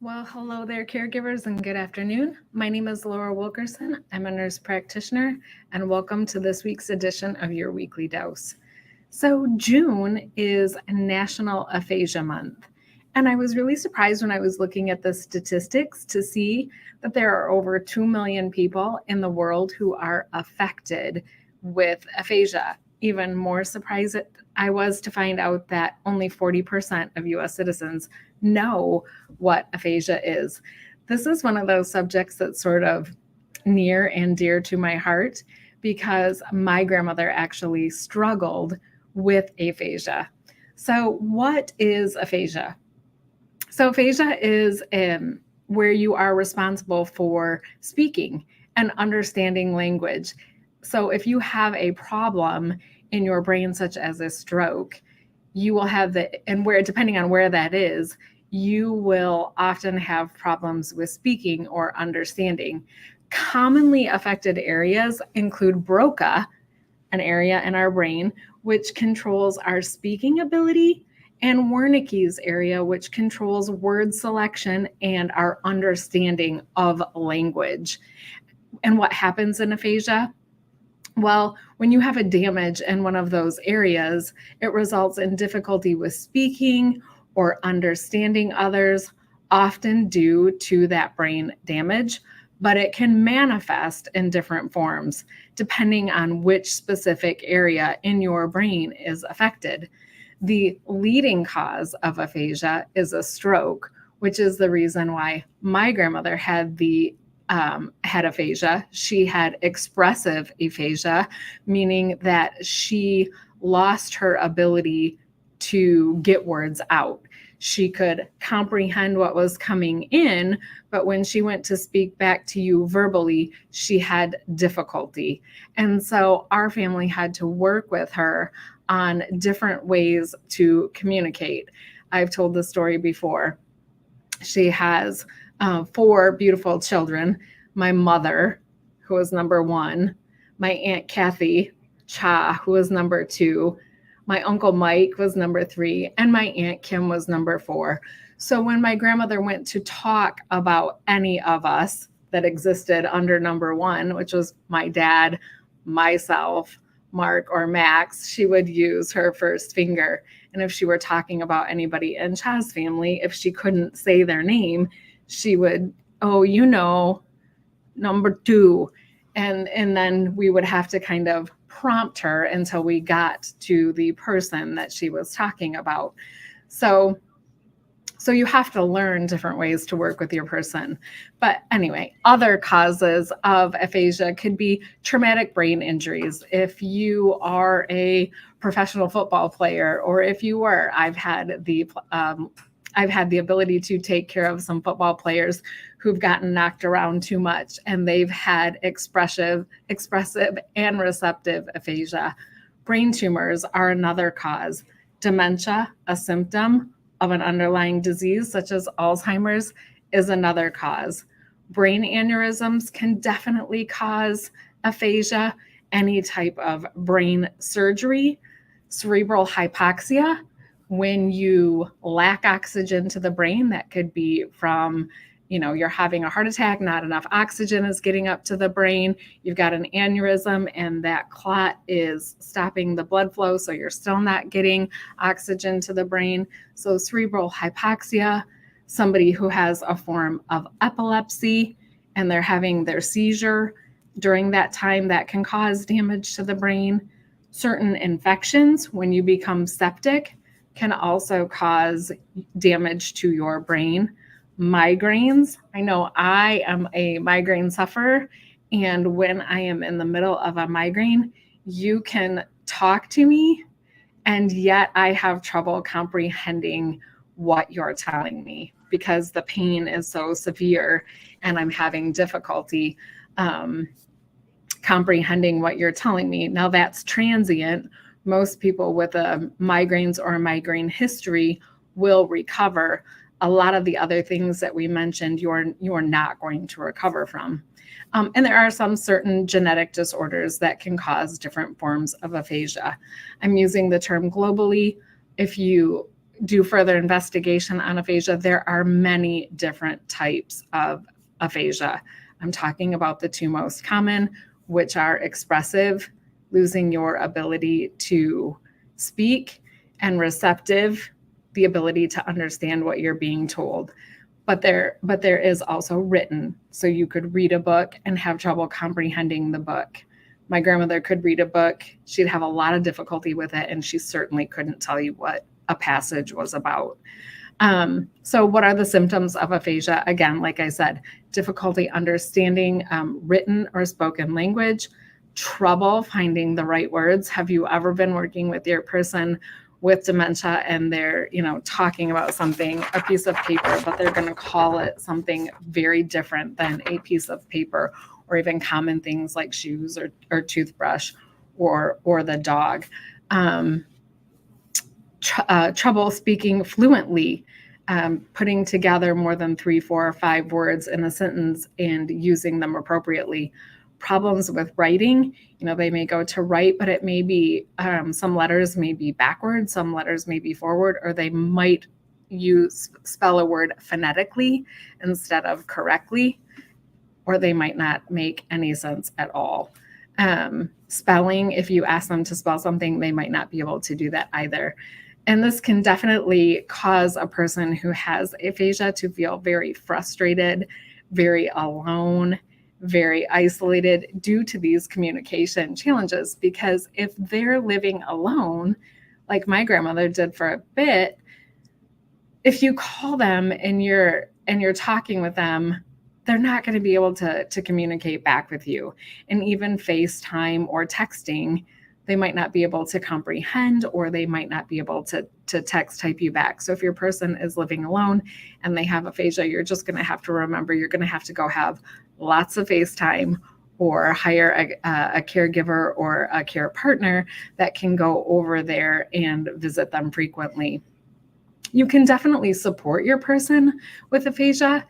Well, hello there, caregivers, and good afternoon. My name is Laura Wilkerson. I'm a nurse practitioner, and welcome to this week's edition of your weekly dose. So, June is National Aphasia Month, and I was really surprised when I was looking at the statistics to see that there are over 2 million people in the world who are affected with aphasia. Even more surprised I was to find out that only 40% of US citizens know what aphasia is. This is one of those subjects that's sort of near and dear to my heart because my grandmother actually struggled with aphasia. So, what is aphasia? So, aphasia is where you are responsible for speaking and understanding language. So, if you have a problem in your brain, such as a stroke, you will have and where, depending on where that is, you will often have problems with speaking or understanding. Commonly affected areas include Broca, an area in our brain which controls our speaking ability, and Wernicke's area, which controls word selection and our understanding of language. And what happens in aphasia? Well, when you have a damage in one of those areas, it results in difficulty with speaking or understanding others, often due to that brain damage, but it can manifest in different forms depending on which specific area in your brain is affected. The leading cause of aphasia is a stroke, which is the reason why my grandmother had aphasia. She had expressive aphasia, meaning that she lost her ability to get words out. She could comprehend what was coming in, but when she went to speak back to you verbally, she had difficulty. And so our family had to work with her on different ways to communicate. I've told the story before. She has 4 beautiful children. My mother, who was number 1, my Aunt Kathy Cha, who was number 2, my Uncle Mike was number 3, and my Aunt Kim was number 4. So when my grandmother went to talk about any of us that existed under number 1, which was my dad, myself, Mark, or Max, she would use her first finger. And if she were talking about anybody in Cha's family, if she couldn't say their name, she would, number 2. And then we would have to kind of prompt her until we got to the person that she was talking about. So you have to learn different ways to work with your person. But anyway, other causes of aphasia could be traumatic brain injuries. If you are a professional football player, or if you were, I've had the ability to take care of some football players who've gotten knocked around too much, and they've had expressive and receptive aphasia. Brain tumors are another cause. Dementia, a symptom of an underlying disease such as Alzheimer's, is another cause. Brain aneurysms can definitely cause aphasia. Any type of brain surgery. Cerebral hypoxia, when you lack oxygen to the brain, that could be from, you're having a heart attack, not enough oxygen is getting up to the brain, you've got an aneurysm, and that clot is stopping the blood flow, so you're still not getting oxygen to the brain. So cerebral hypoxia, somebody who has a form of epilepsy and they're having their seizure during that time, that can cause damage to the brain. Certain infections, when you become septic, can also cause damage to your brain. Migraines, I know I am a migraine sufferer, and when I am in the middle of a migraine, you can talk to me, and yet I have trouble comprehending what you're telling me because the pain is so severe and I'm having difficulty comprehending what you're telling me. Now that's transient. Most people with migraines or a migraine history will recover. A lot of the other things that we mentioned, you're not going to recover from. And there are some certain genetic disorders that can cause different forms of aphasia. I'm using the term globally. If you do further investigation on aphasia, there are many different types of aphasia. I'm talking about the two most common, which are expressive, losing your ability to speak, and receptive, the ability to understand what you're being told. But there is also written. So you could read a book and have trouble comprehending the book. My grandmother could read a book. She'd have a lot of difficulty with it, and she certainly couldn't tell you what a passage was about. So what are the symptoms of aphasia? Again, like I said, difficulty understanding written or spoken language, trouble finding the right words. Have you ever been working with your person with dementia and they're, talking about something, a piece of paper, but they're going to call it something very different than a piece of paper, or even common things like shoes or toothbrush or the dog. Trouble speaking fluently, putting together more than 3, 4, or 5 words in a sentence and using them appropriately. Problems with writing, they may go to write, but it may be some letters may be backwards, some letters may be forward, or they might spell a word phonetically instead of correctly, or they might not make any sense at all. Spelling, if you ask them to spell something, they might not be able to do that either. And this can definitely cause a person who has aphasia to feel very frustrated, very alone, very isolated due to these communication challenges. Because if they're living alone, like my grandmother did for a bit, if you call them and you're talking with them, they're not going to be able to communicate back with you. And even FaceTime or texting, they might not be able to comprehend, or they might not be able to text type you back. So if your person is living alone and they have aphasia, you're just going to have to remember you're going to have to go have lots of FaceTime or hire a caregiver or a care partner that can go over there and visit them frequently. You can definitely support your person with aphasia.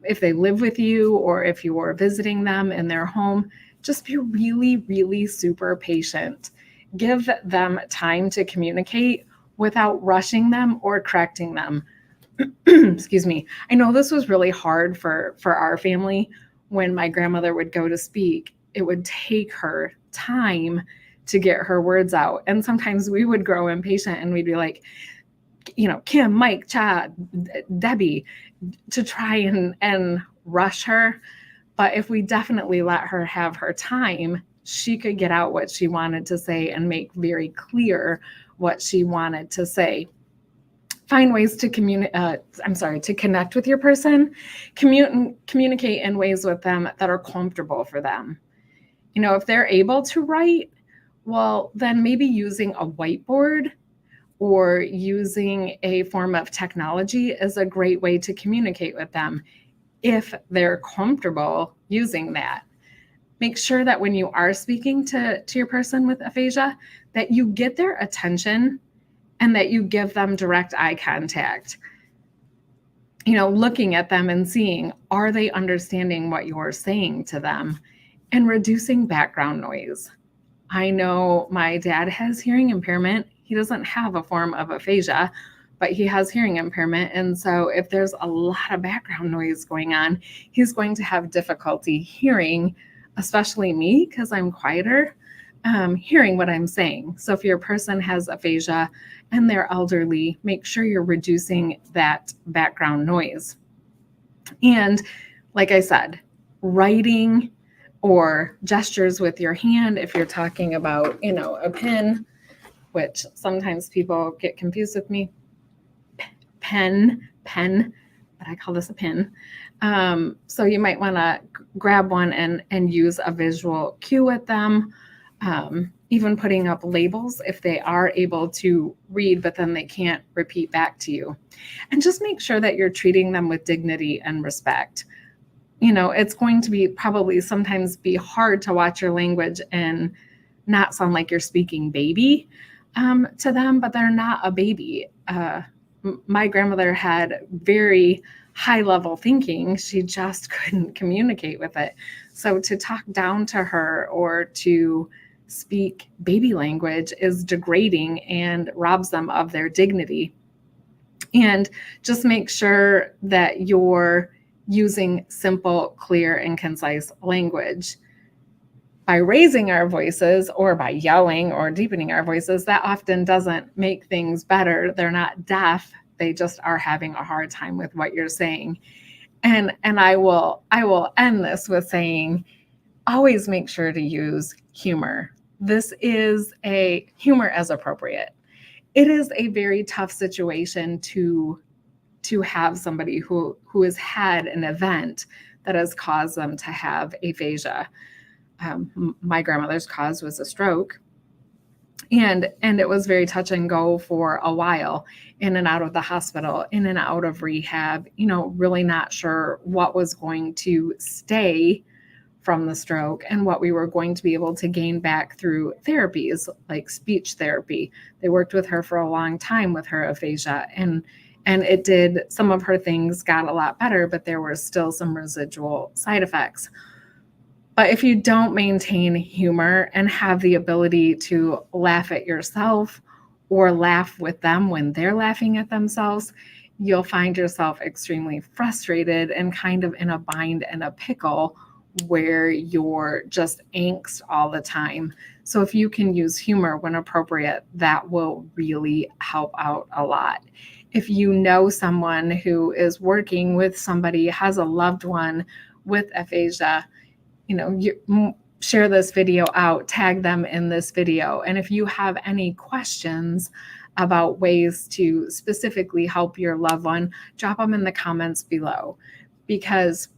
If they live with you or if you are visiting them in their home, just be really, really super patient. Give them time to communicate without rushing them or correcting them. Excuse me. I know this was really hard for our family. When my grandmother would go to speak, it would take her time to get her words out. And sometimes we would grow impatient and we'd be like, Kim, Mike, Chad, Debbie, to try and rush her. But if we definitely let her have her time, she could get out what she wanted to say and make very clear what she wanted to say. Find ways to connect with your person. Communicate in ways with them that are comfortable for them. If they're able to write, well, then maybe using a whiteboard or using a form of technology is a great way to communicate with them if they're comfortable using that. Make sure that when you are speaking to your person with aphasia, that you get their attention and that you give them direct eye contact. Looking at them and seeing, are they understanding what you're saying to them, and reducing background noise. I know my dad has hearing impairment. He doesn't have a form of aphasia, but he has hearing impairment. And so if there's a lot of background noise going on, he's going to have difficulty hearing, especially me, because I'm quieter, hearing what I'm saying. So if your person has aphasia and they're elderly, make sure you're reducing that background noise. And like I said, writing or gestures with your hand, if you're talking about, a pen, which sometimes people get confused with me. Pen, but I call this a pin. So you might want to grab one and use a visual cue with them. Even putting up labels if they are able to read, but then they can't repeat back to you. And just make sure that you're treating them with dignity and respect. It's going to be probably sometimes be hard to watch your language and not sound like you're speaking baby to them, but they're not a baby. My grandmother had very high level thinking. She just couldn't communicate with it. So to talk down to her or to speak baby language is degrading and robs them of their dignity. And just make sure that you're using simple, clear, and concise language. By raising our voices or by yelling or deepening our voices, that often doesn't make things better. They're not deaf. They just are having a hard time with what you're saying. And I will end this with saying, always make sure to use humor. This is a humor as appropriate. It is a very tough situation to have somebody who has had an event that has caused them to have aphasia. My grandmother's cause was a stroke, and it was very touch and go for a while, in and out of the hospital, in and out of rehab, really not sure what was going to stay from the stroke and what we were going to be able to gain back through therapies like speech therapy. They worked with her for a long time with her aphasia, and it did, some of her things got a lot better, but there were still some residual side effects. But if you don't maintain humor and have the ability to laugh at yourself or laugh with them when they're laughing at themselves, you'll find yourself extremely frustrated and kind of in a bind and a pickle where you're just angst all the time. So if you can use humor when appropriate, that will really help out a lot. If you know someone who is working with somebody, has a loved one with aphasia, share this video out, tag them in this video. And if you have any questions about ways to specifically help your loved one, drop them in the comments below. Because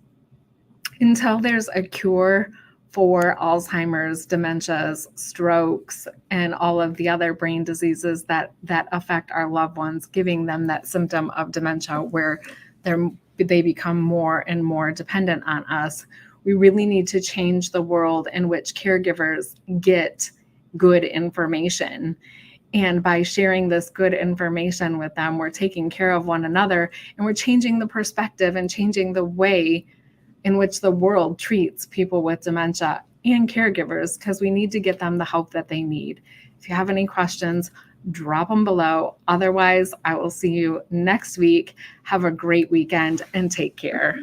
until there's a cure for Alzheimer's, dementias, strokes, and all of the other brain diseases that affect our loved ones, giving them that symptom of dementia where they become more and more dependent on us, we really need to change the world in which caregivers get good information. And by sharing this good information with them, we're taking care of one another, and we're changing the perspective and changing the way in which the world treats people with dementia and caregivers, because we need to get them the help that they need. If you have any questions, drop them below. Otherwise, I will see you next week. Have a great weekend and take care.